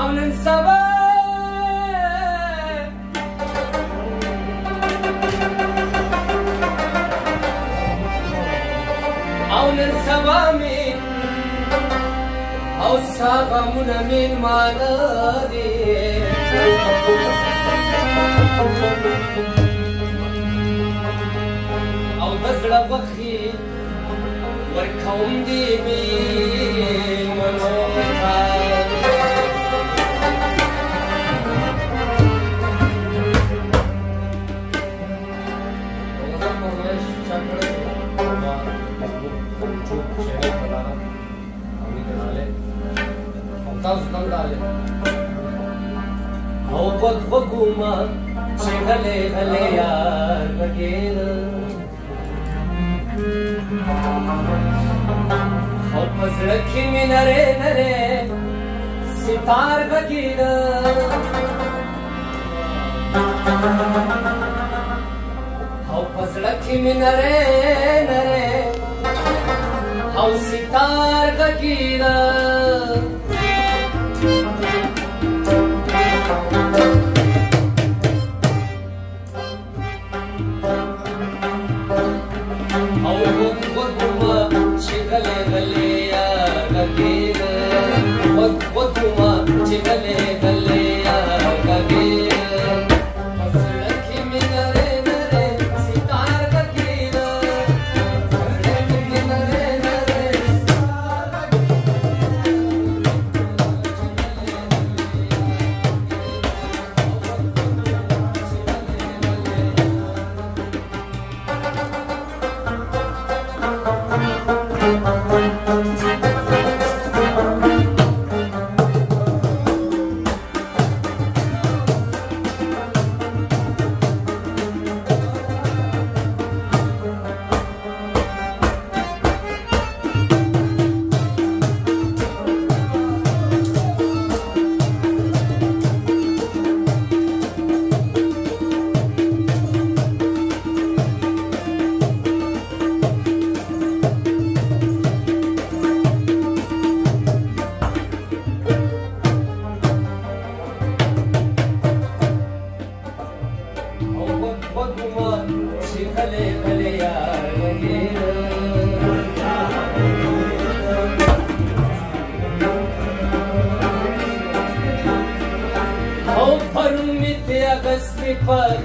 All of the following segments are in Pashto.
او نن سبا می او ساغمونه میلمانه دي او د زړه وخي ورکوم دي میلمنو ته او وګ وګوما چې غلې غلې یار وګیر او پزړه کې مې نره نره ستار وګیر او پزړه کې مې نره نره او ستار وګیر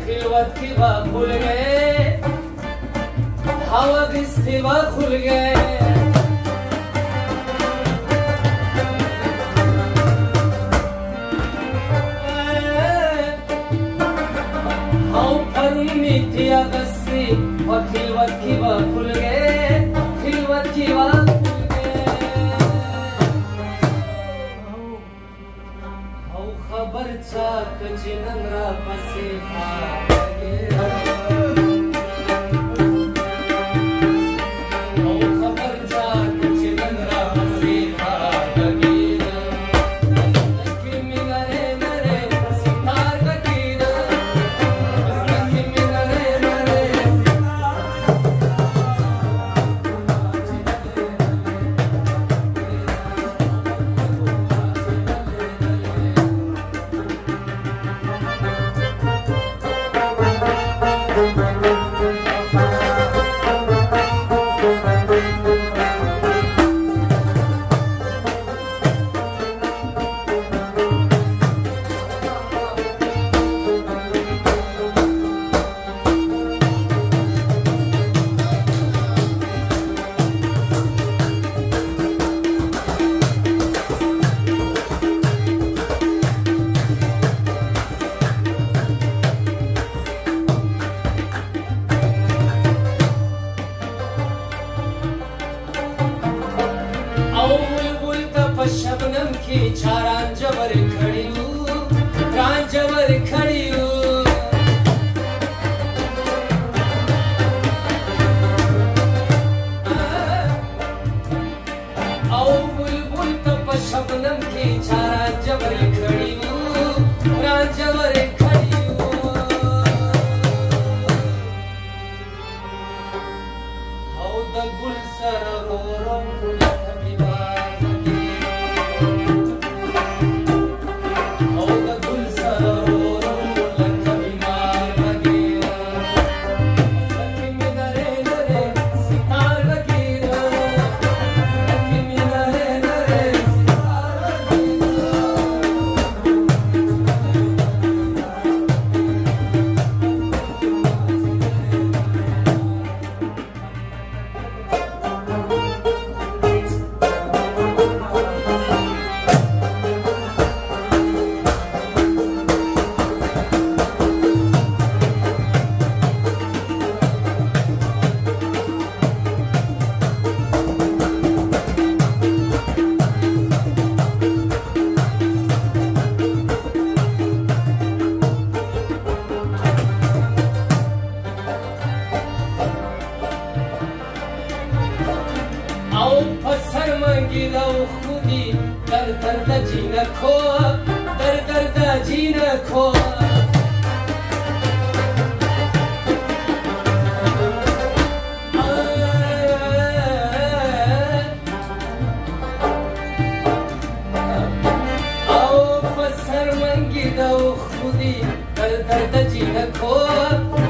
खिलवत की बात भूल गए हवा किसकी बात खुल गए मीठी अगस्ती और खिलवत की बात खुल गए खिलवत की बात खुल गए खबर चाक जिनन रा पसे शबनम की चारान जबर खड़ी हूँ रान जबर खड़ी हूँ आओ बुलबुल तप शबनम की चारान जबर खड़ी हूँ रान जबर खड़ी हूँ आओ द गुल सर गोरम سرمنگی رو خودی در درد جی نکو در درد جی نکو درد جی نکو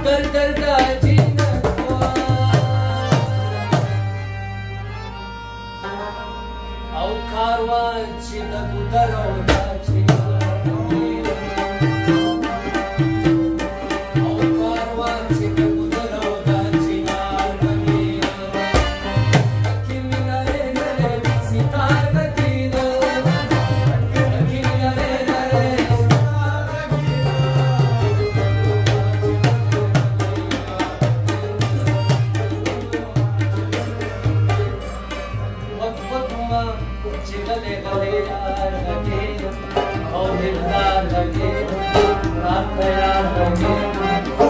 در درد جی نکو او کاروان چی دبو درو دا چی او کاروان چی دبو درو دا چی نارمی اکی مناره نره سیتار بکی دو اکی مناره نره गले गले यार लगे ओ दिलदार लगे रात यार लगे